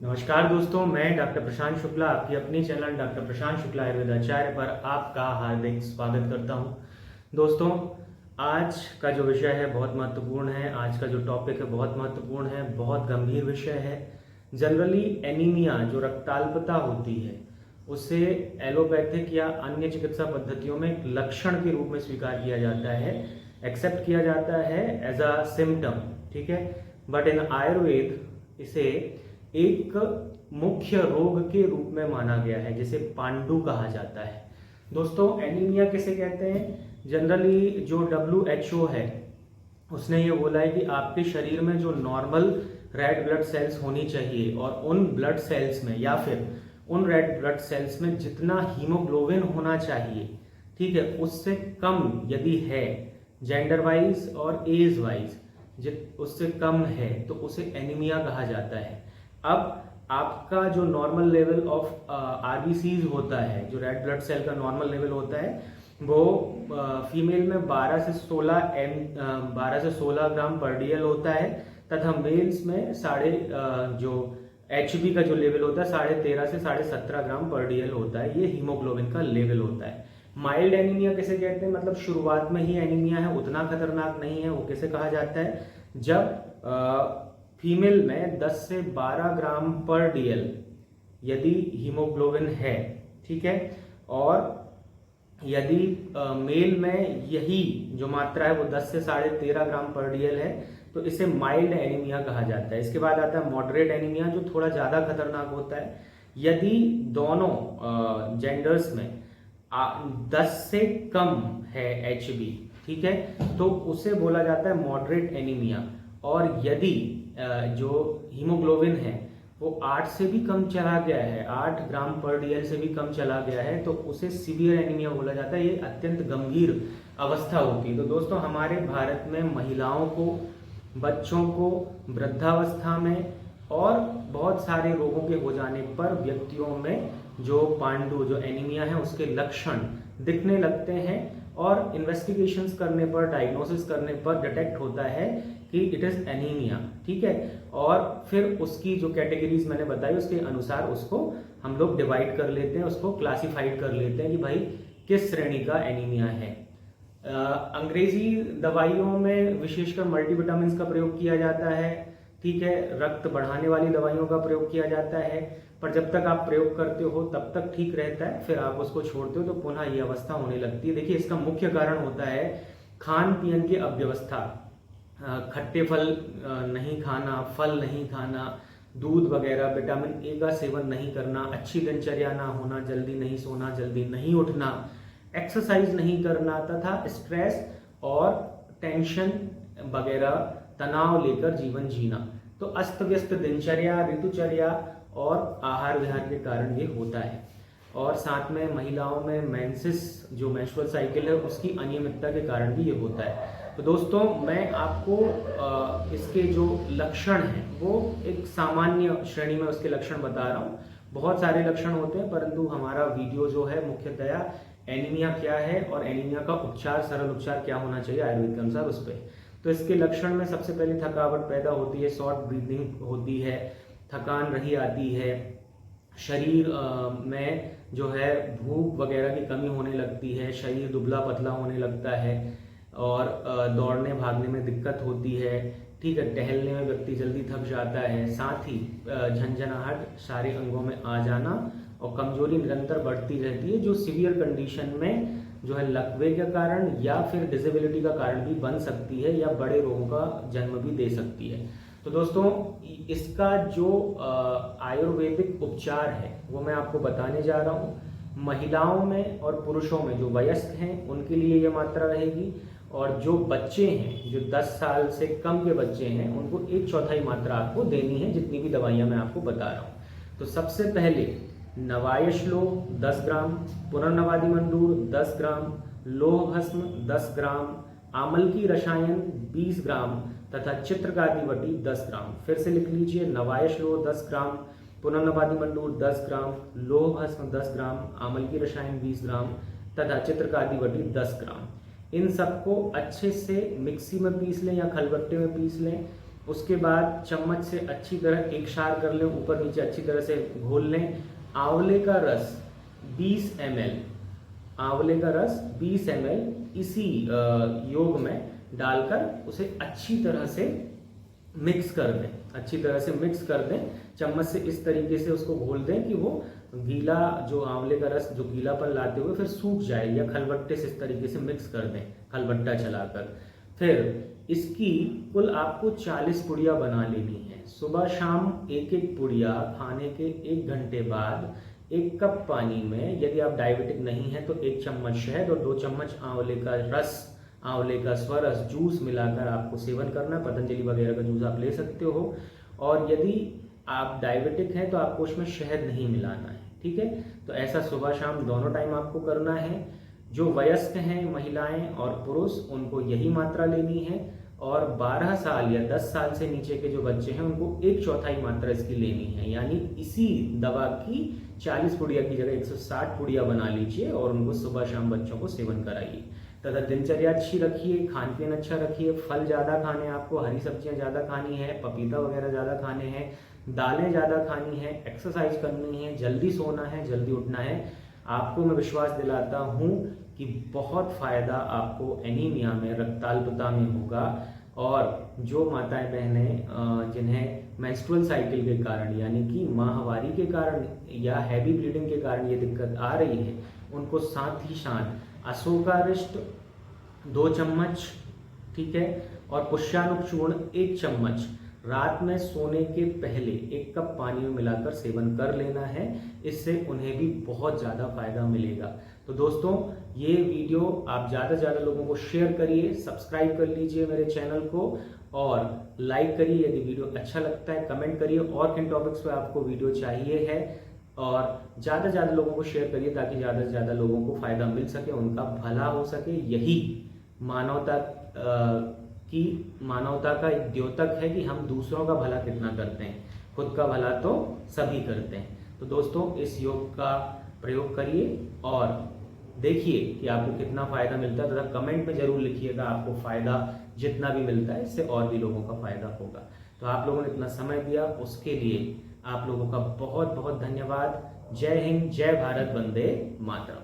नमस्कार दोस्तों, मैं डॉक्टर प्रशांत शुक्ला आपकी अपनी चैनल डॉक्टर प्रशांत शुक्ला आयुर्वेदाचार्य पर आपका हार्दिक स्वागत करता हूं। दोस्तों, आज का जो विषय है बहुत महत्वपूर्ण है। आज का जो टॉपिक है बहुत महत्वपूर्ण है, बहुत गंभीर विषय है। जनरली एनीमिया जो रक्ताल्पता होती है उसे एलोपैथिक या अन्य चिकित्सा पद्धतियों में एक लक्षण के रूप में स्वीकार किया जाता है, एक्सेप्ट किया जाता है एज अ सिम्टम, ठीक है। बट इन आयुर्वेद इसे एक मुख्य रोग के रूप में माना गया है, जिसे पांडु कहा जाता है। दोस्तों, एनीमिया किसे कहते हैं? जनरली जो WHO है उसने ये बोला है कि आपके शरीर में जो नॉर्मल रेड ब्लड सेल्स होनी चाहिए और उन ब्लड सेल्स में या फिर उन रेड ब्लड सेल्स में जितना हीमोग्लोबिन होना चाहिए, ठीक है, उससे कम यदि है, जेंडर वाइज और एज वाइज उससे कम है तो उसे एनीमिया कहा जाता है। अब आपका जो नॉर्मल लेवल ऑफ आरबीसीज होता है, जो रेड ब्लड सेल का नॉर्मल लेवल होता है, वो फीमेल में 12 से 16 ग्राम पर डीएल होता है, तथा मेल्स में जो एचबी का जो लेवल होता है 13.5 से 17.5 ग्राम पर डीएल होता है। ये हीमोग्लोबिन का लेवल होता है। माइल्ड एनीमिया किसे कहते हैं? मतलब शुरुआत में ही एनीमिया है, उतना खतरनाक नहीं है। वो किसे कहा जाता है? जब फीमेल में 10 से 12 ग्राम पर डीएल यदि हीमोग्लोबिन है, ठीक है, और यदि मेल में यही जो मात्रा है वो 10 से 13.5 ग्राम पर डीएल है, तो इसे माइल्ड एनीमिया कहा जाता है। इसके बाद आता है मॉडरेट एनीमिया, जो थोड़ा ज़्यादा खतरनाक होता है। यदि दोनों जेंडर्स में 10 से कम है एचबी, ठीक है, तो उसे बोला जाता है मॉडरेट एनीमिया। और यदि जो हीमोग्लोबिन है वो 8 से भी कम चला गया है, 8 ग्राम पर डीएल से भी कम चला गया है, तो उसे सीवियर एनीमिया बोला जाता है। ये अत्यंत गंभीर अवस्था होती है। तो दोस्तों, हमारे भारत में महिलाओं को, बच्चों को, वृद्धावस्था में और बहुत सारे रोगों के हो जाने पर व्यक्तियों में जो पांडु, जो एनीमिया है, उसके लक्षण दिखने लगते हैं और इन्वेस्टिगेशंस करने पर, डायग्नोसिस करने पर डिटेक्ट होता है कि इट इज एनीमिया, ठीक है। और फिर उसकी जो कैटेगरीज मैंने बताई उसके अनुसार उसको हम लोग डिवाइड कर लेते हैं, उसको क्लासिफाइड कर लेते हैं कि भाई किस श्रेणी का एनीमिया है। अंग्रेजी दवाइयों में विशेषकर मल्टीविटामिन का प्रयोग किया जाता है, ठीक है, रक्त बढ़ाने वाली दवाइयों का प्रयोग किया जाता है, पर जब तक आप प्रयोग करते हो तब तक ठीक रहता है, फिर आप उसको छोड़ते हो तो पुनः ये अवस्था होने लगती है। देखिए, इसका मुख्य कारण होता है खान पीन की अव्यवस्था। खट्टे फल नहीं खाना, फल नहीं खाना, दूध वगैरह, विटामिन ए का सेवन नहीं करना, अच्छी दिनचर्या ना होना, जल्दी नहीं सोना, जल्दी नहीं उठना, एक्सरसाइज नहीं करना, तथा स्ट्रेस और टेंशन वगैरह, तनाव लेकर जीवन जीना। तो अस्त व्यस्त दिनचर्या, ऋतुचर्या और आहार विहार के कारण ये होता है। और साथ में महिलाओं में मेंसेस, जो मेंस्ट्रुअल साइकिल है, उसकी अनियमितता के कारण भी ये होता है। तो दोस्तों, मैं आपको इसके जो लक्षण हैं वो एक सामान्य श्रेणी में उसके लक्षण बता रहा हूँ। बहुत सारे लक्षण होते हैं, परंतु हमारा वीडियो जो है मुख्यतया एनीमिया क्या है और एनीमिया का उपचार, सरल उपचार क्या होना चाहिए आयुर्वेद के अनुसार, उस पर। तो इसके लक्षण में सबसे पहले थकावट पैदा होती है, शॉर्ट ब्रीदिंग होती है, थकान रही आती है, शरीर में जो है भूख वगैरह की कमी होने लगती है, शरीर दुबला पतला होने लगता है और दौड़ने भागने में दिक्कत होती है, ठीक है, टहलने में व्यक्ति जल्दी थक जाता है, साथ ही झंझनाहट सारे अंगों में आ जाना और कमजोरी निरंतर बढ़ती रहती है, जो सीवियर कंडीशन में जो है लकवे के कारण या फिर डिसेबिलिटी का कारण भी बन सकती है या बड़े रोगों का जन्म भी दे सकती है। तो दोस्तों, इसका जो आयुर्वेदिक उपचार है वो मैं आपको बताने जा रहा हूँ। महिलाओं में और पुरुषों में जो वयस्क हैं उनके लिए ये मात्रा रहेगी, और जो बच्चे हैं, जो 10 साल से कम के बच्चे हैं, उनको 1/4 मात्रा आपको देनी है, जितनी भी दवाइयाँ मैं आपको बता रहा हूँ। तो सबसे पहले नवायश्लो 10 ग्राम, पुनर्नवादी मंडूर 10 ग्राम, लोह भस्म 10 ग्राम, आमल की रसायन 20 ग्राम तथा चित्रकादिवटी 10 ग्राम। फिर से लिख लीजिए, नवायश्लो 10 ग्राम, पुनर्नवादी मंडूर 10 ग्राम, लोह भस्म 10 ग्राम, आमल की रसायन 20 ग्राम तथा चित्रकादिवटी 10 ग्राम। इन सबको अच्छे से मिक्सी में पीस लें या खलबट्टे में पीस लें उसके बाद चम्मच से अच्छी तरह एकसार कर लें, ऊपर नीचे अच्छी तरह से घोल लें। आंवले का रस 20 ml, आंवले का रस 20 ml इसी योग में डालकर उसे अच्छी तरह से मिक्स कर दें, अच्छी तरह से मिक्स कर दें। चम्मच से इस तरीके से उसको घोल दें कि वो गीला, जो आंवले का रस जो गीलापन लाते हुए फिर सूख जाए, या खलबट्टे से इस तरीके से मिक्स कर दें, खलबट्टा चलाकर। फिर इसकी कुल आपको 40 पुड़िया बना लेनी है। सुबह शाम एक एक पुड़िया खाने के 1 घंटे बाद 1 कप पानी में, यदि आप डायबिटिक नहीं हैं तो 1 चम्मच शहद और 2 चम्मच आंवले का रस, आंवले का स्वरस जूस मिलाकर आपको सेवन करना है। पतंजलि वगैरह का जूस आप ले सकते हो। और यदि आप डायबिटिक हैं तो आपको उसमें शहद नहीं मिलाना है, ठीक है। तो ऐसा सुबह शाम दोनों टाइम आपको करना है। जो वयस्क हैं, महिलाएं और पुरुष, उनको यही मात्रा लेनी है। और 12 साल या 10 साल से नीचे के जो बच्चे हैं उनको 1/4 मात्रा इसकी लेनी है। यानी इसी दवा की 40 पुड़िया की जगह 160 पुड़िया बना लीजिए और उनको सुबह शाम बच्चों को सेवन कराइए। तथा दिनचर्या अच्छी रखिए, खान पीन अच्छा रखिए, फल ज़्यादा खाने हैं आपको, हरी सब्जियां ज़्यादा खानी है, पपीता वगैरह ज़्यादा खाने हैं, दालें ज़्यादा खानी है, एक्सरसाइज करनी है, जल्दी सोना है, जल्दी उठना है। आपको मैं विश्वास दिलाता हूँ कि बहुत फ़ायदा आपको एनीमिया में, रक्ताल्पता में होगा। और जो माताएं बहनें जिन्हें मेंस्ट्रुअल साइकिल के कारण, यानी कि माहवारी के कारण या हैवी ब्लीडिंग के कारण ये दिक्कत आ रही है, उनको साथ ही साथ अशोकारिष्ट 2 चम्मच, ठीक है, और पुष्यानुक चूर्ण 1 चम्मच रात में सोने के पहले 1 कप पानी में मिलाकर सेवन कर लेना है। इससे उन्हें भी बहुत ज़्यादा फायदा मिलेगा। तो दोस्तों, ये वीडियो आप ज़्यादा से ज़्यादा लोगों को शेयर करिए, सब्सक्राइब कर लीजिए मेरे चैनल को और लाइक करिए यदि वीडियो अच्छा लगता है, कमेंट करिए और किन टॉपिक्स पे आपको वीडियो चाहिए है, और ज़्यादा से ज़्यादा लोगों को शेयर करिए ताकि ज़्यादा से ज़्यादा लोगों को फायदा मिल सके, उनका भला हो सके। यही मानवता का एक द्योतक है कि हम दूसरों का भला कितना करते हैं, खुद का भला तो सभी करते हैं। तो दोस्तों, इस योग का प्रयोग करिए और देखिए कि आपको कितना फायदा मिलता है, तथा कमेंट में जरूर लिखिएगा आपको फायदा जितना भी मिलता है इससे और भी लोगों का फायदा होगा। तो आप लोगों ने इतना समय दिया उसके लिए आप लोगों का बहुत बहुत धन्यवाद। जय हिंद, जय भारत, वंदे मातरम।